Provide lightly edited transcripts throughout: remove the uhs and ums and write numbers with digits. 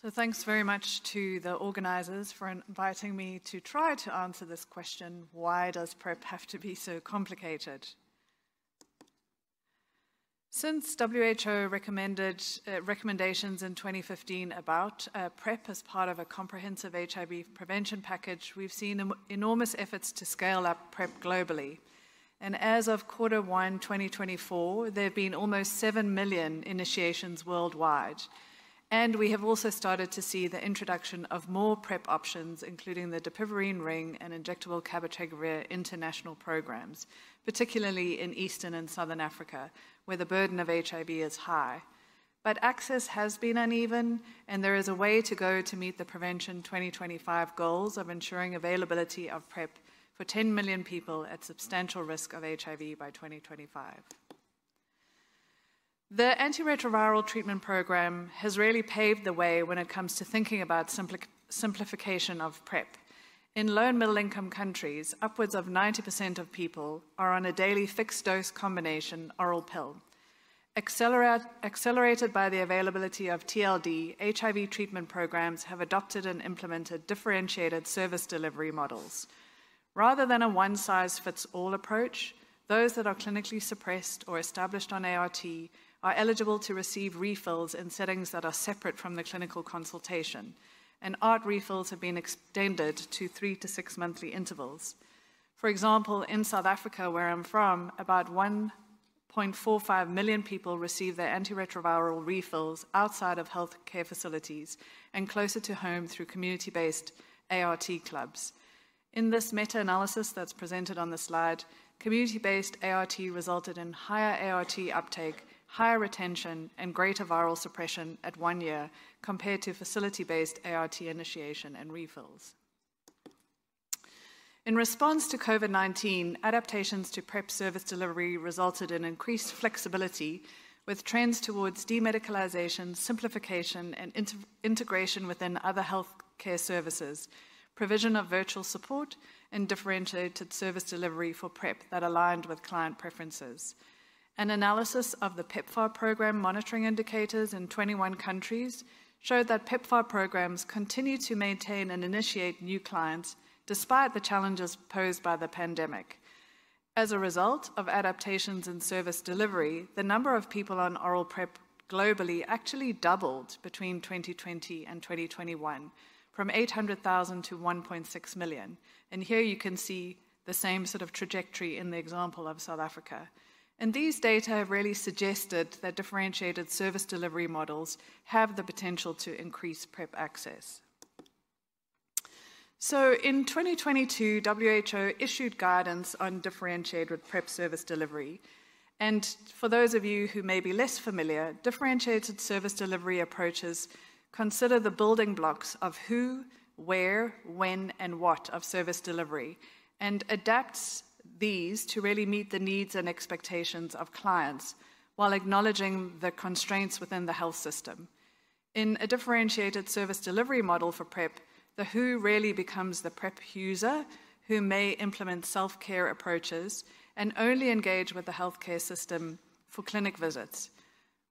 So thanks very much to the organisers for inviting me to try to answer this question, why does PrEP have to be so complicated? Since WHO recommended recommendations in 2015 about PrEP as part of a comprehensive HIV prevention package, we've seen enormous efforts to scale up PrEP globally. And as of Q1 2024, there have been almost 7 million initiations worldwide. And we have also started to see the introduction of more PrEP options, including the dapivirine ring and injectable cabotegravir international programs, particularly in Eastern and Southern Africa, where the burden of HIV is high. But access has been uneven, and there is a way to go to meet the Prevention 2025 goals of ensuring availability of PrEP for 10 million people at substantial risk of HIV by 2025. The antiretroviral treatment program has really paved the way when it comes to thinking about simplification of PrEP. In low and middle-income countries, upwards of 90% of people are on a daily fixed-dose combination oral pill. Accelerated by the availability of TLD, HIV treatment programs have adopted and implemented differentiated service delivery models. Rather than a one-size-fits-all approach, those that are clinically suppressed or established on ART are eligible to receive refills in settings that are separate from the clinical consultation, and ART refills have been extended to 3 to 6 monthly intervals. For example, in South Africa, where I'm from, about 1.45 million people receive their antiretroviral refills outside of healthcare facilities and closer to home through community-based ART clubs. In this meta-analysis that's presented on the slide, community-based ART resulted in higher ART uptake, higher retention, and greater viral suppression at 1 year compared to facility-based ART initiation and refills. In response to COVID-19, adaptations to PrEP service delivery resulted in increased flexibility with trends towards demedicalization, simplification, and integration within other healthcare services, provision of virtual support, and differentiated service delivery for PrEP that aligned with client preferences. An analysis of the PEPFAR program monitoring indicators in 21 countries showed that PEPFAR programs continue to maintain and initiate new clients despite the challenges posed by the pandemic. As a result of adaptations in service delivery, the number of people on oral PrEP globally actually doubled between 2020 and 2021, from 800,000 to 1.6 million. And here you can see the same sort of trajectory in the example of South Africa. And these data have really suggested that differentiated service delivery models have the potential to increase PrEP access. So in 2022, WHO issued guidance on differentiated PrEP service delivery. And for those of you who may be less familiar, differentiated service delivery approaches consider the building blocks of who, where, when, and what of service delivery, and adapts these to really meet the needs and expectations of clients while acknowledging the constraints within the health system. In a differentiated service delivery model for PrEP, the who really becomes the PrEP user who may implement self-care approaches and only engage with the healthcare system for clinic visits.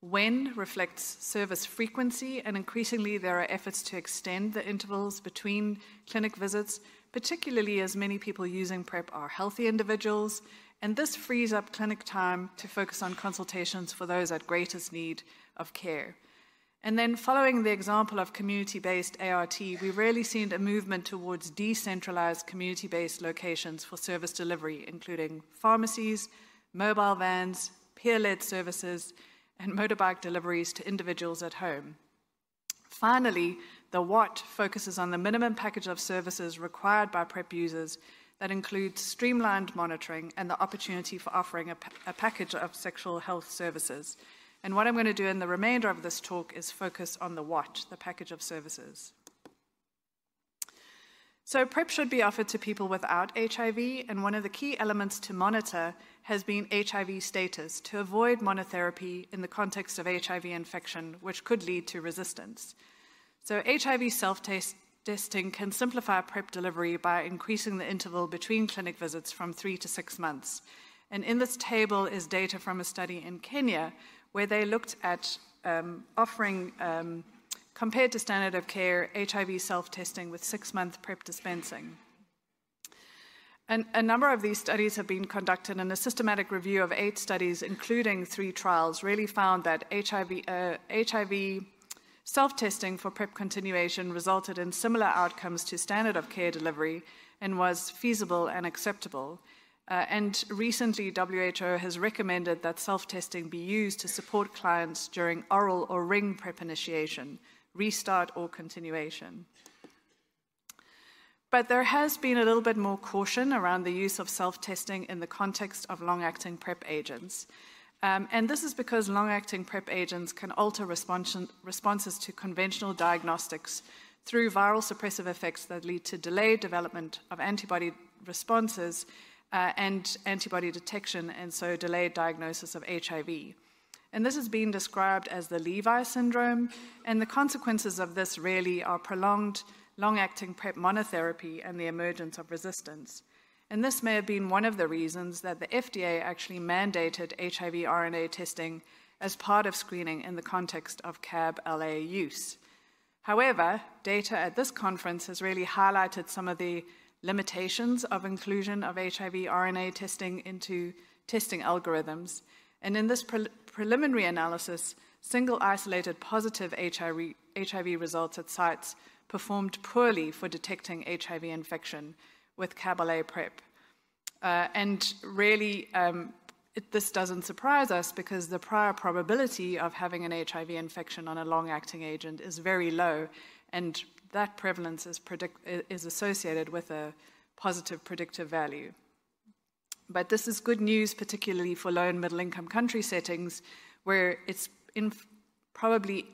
When reflects service frequency, and increasingly there are efforts to extend the intervals between clinic visits, particularly as many people using PrEP are healthy individuals, and this frees up clinic time to focus on consultations for those at greatest need of care. And then following the example of community-based ART, we've really seen a movement towards decentralized community-based locations for service delivery, including pharmacies, mobile vans, peer-led services, and motorbike deliveries to individuals at home. Finally, the what focuses on the minimum package of services required by PrEP users that includes streamlined monitoring and the opportunity for offering a package of sexual health services. And what I'm going to do in the remainder of this talk is focus on the what, the package of services. So PrEP should be offered to people without HIV, and one of the key elements to monitor has been HIV status to avoid monotherapy in the context of HIV infection, which could lead to resistance. So HIV self-testing can simplify PrEP delivery by increasing the interval between clinic visits from 3 to 6 months. And in this table is data from a study in Kenya where they looked at offering compared to standard of care HIV self-testing with 6-month PrEP dispensing. And a number of these studies have been conducted, and a systematic review of 8 studies, including 3 trials, really found that HIV self-testing for PrEP continuation resulted in similar outcomes to standard of care delivery and was feasible and acceptable. And recently, WHO has recommended that self-testing be used to support clients during oral or ring PrEP initiation, restart or continuation. But there has been a little bit more caution around the use of self-testing in the context of long-acting PrEP agents. And this is because long-acting PrEP agents can alter responses to conventional diagnostics through viral suppressive effects that lead to delayed development of antibody responses and antibody detection, and so delayed diagnosis of HIV. And this has been described as the Levi syndrome, and the consequences of this really are prolonged long-acting PrEP monotherapy and the emergence of resistance. And this may have been one of the reasons that the FDA actually mandated HIV RNA testing as part of screening in the context of CAB-LA use. However, data at this conference has really highlighted some of the limitations of inclusion of HIV RNA testing into testing algorithms. And in this preliminary analysis, single isolated positive HIV results at sites performed poorly for detecting HIV infection with CAB-LA PrEP. And really, this doesn't surprise us because the prior probability of having an HIV infection on a long-acting agent is very low, and that prevalence is associated with a positive predictive value. But this is good news, particularly for low and middle-income country settings where it's probably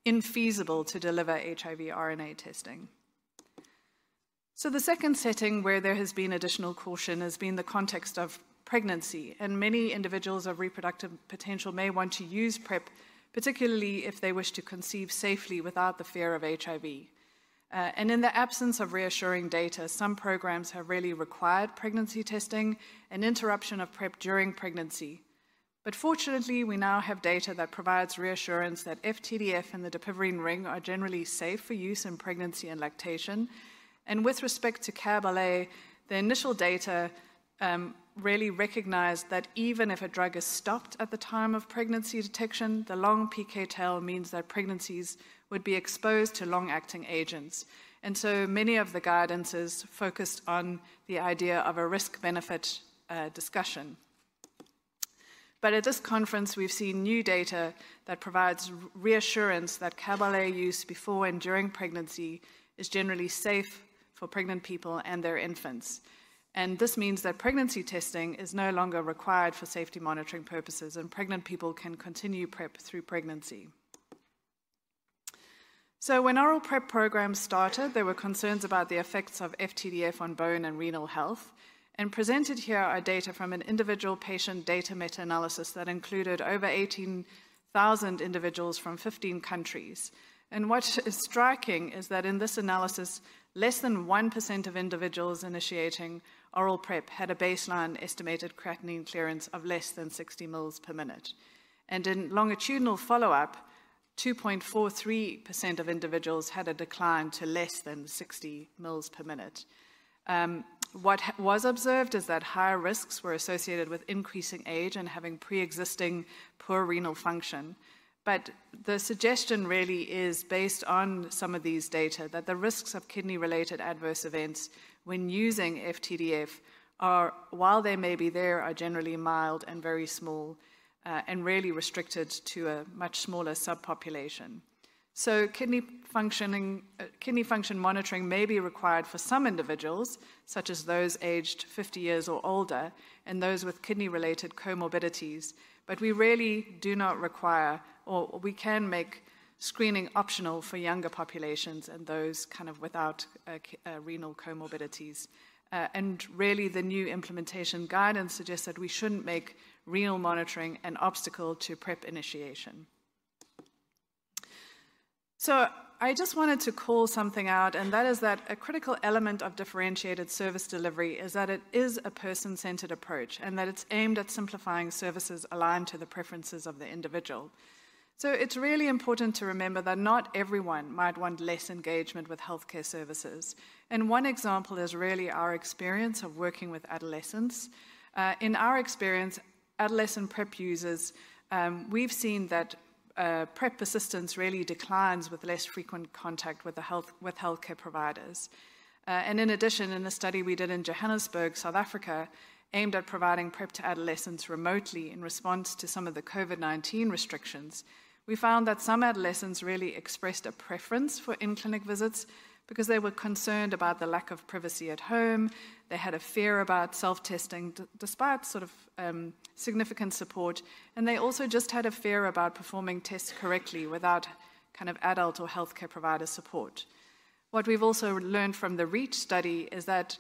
infeasible to deliver HIV RNA testing. So the second setting where there has been additional caution has been the context of pregnancy, and many individuals of reproductive potential may want to use PrEP, particularly if they wish to conceive safely without the fear of HIV. And in the absence of reassuring data, some programs have really required pregnancy testing and interruption of PrEP during pregnancy. But fortunately, we now have data that provides reassurance that FTDF and the dapivirine ring are generally safe for use in pregnancy and lactation. And with respect to CAB-LA, the initial data really recognized that even if a drug is stopped at the time of pregnancy detection, the long PK tail means that pregnancies would be exposed to long-acting agents. And so many of the guidances focused on the idea of a risk-benefit discussion. But at this conference, we've seen new data that provides reassurance that CAB-LA use before and during pregnancy is generally safe for pregnant people and their infants. And this means that pregnancy testing is no longer required for safety monitoring purposes, and pregnant people can continue PrEP through pregnancy. So when oral PrEP programs started, there were concerns about the effects of FTDF on bone and renal health. And presented here are data from an individual patient data meta-analysis that included over 18,000 individuals from 15 countries. And what is striking is that in this analysis, less than 1% of individuals initiating oral PrEP had a baseline estimated creatinine clearance of less than 60 mL per minute. And in longitudinal follow-up, 2.43% of individuals had a decline to less than 60 mL per minute. What was observed is that higher risks were associated with increasing age and having pre-existing poor renal function. But the suggestion really is, based on some of these data, that the risks of kidney-related adverse events when using FTDF are, while they may be there, are generally mild and very small and really restricted to a much smaller subpopulation. So kidney function monitoring may be required for some individuals, such as those aged 50 years or older, and those with kidney-related comorbidities, but we really do not require, or we can make screening optional for younger populations and those kind of without renal comorbidities. And really the new implementation guidance suggests that we shouldn't make renal monitoring an obstacle to PrEP initiation. So I just wanted to call something out, and that is that a critical element of differentiated service delivery is that it is a person-centered approach and that it's aimed at simplifying services aligned to the preferences of the individual. So it's really important to remember that not everyone might want less engagement with healthcare services. And one example is really our experience of working with adolescents. In our experience, adolescent PrEP users, we've seen that PrEP persistence really declines with less frequent contact with healthcare providers. And in addition, in a study we did in Johannesburg, South Africa, aimed at providing PrEP to adolescents remotely in response to some of the COVID-19 restrictions, we found that some adolescents really expressed a preference for in-clinic visits because they were concerned about the lack of privacy at home. They had a fear about self-testing despite sort of significant support. And they also just had a fear about performing tests correctly without kind of adult or healthcare provider support. What we've also learned from the REACH study is that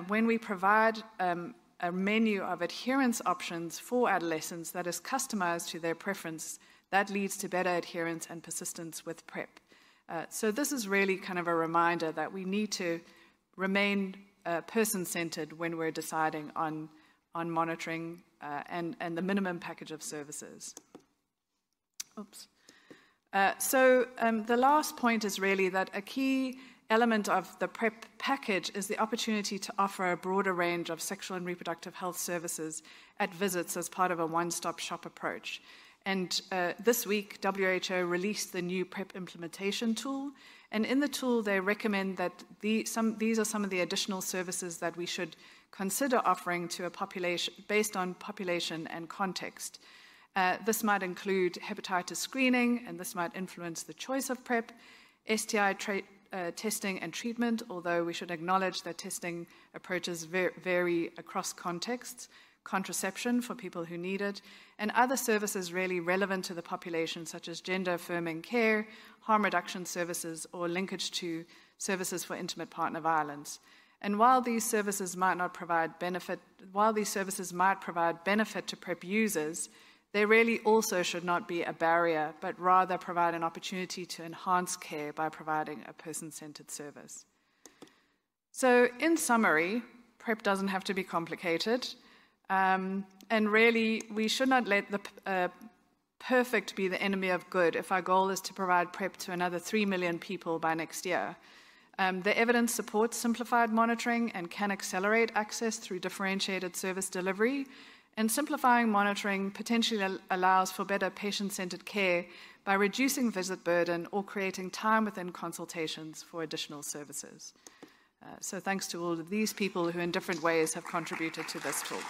when we provide a menu of adherence options for adolescents that is customized to their preference, that leads to better adherence and persistence with PrEP. So this is really kind of a reminder that we need to remain person-centered when we're deciding on monitoring and the minimum package of services. Oops. So the last point is really that a key element of the PrEP package is the opportunity to offer a broader range of sexual and reproductive health services at visits as part of a one-stop shop approach. And this week, WHO released the new PrEP implementation tool. And in the tool, they recommend that these are some of the additional services that we should consider offering to a population based on population and context. This might include hepatitis screening, and this might influence the choice of PrEP, STI testing and treatment, although we should acknowledge that testing approaches vary across contexts, contraception for people who need it, and other services really relevant to the population, such as gender-affirming care, harm reduction services, or linkage to services for intimate partner violence. And while these services might provide benefit to PrEP users, they really also should not be a barrier, but rather provide an opportunity to enhance care by providing a person-centered service. So in summary, PrEP doesn't have to be complicated. And really, we should not let the perfect be the enemy of good if our goal is to provide PrEP to another 3 million people by next year. The evidence supports simplified monitoring and can accelerate access through differentiated service delivery. And simplifying monitoring potentially allows for better patient-centered care by reducing visit burden or creating time within consultations for additional services. So thanks to all of these people who in different ways have contributed to this talk.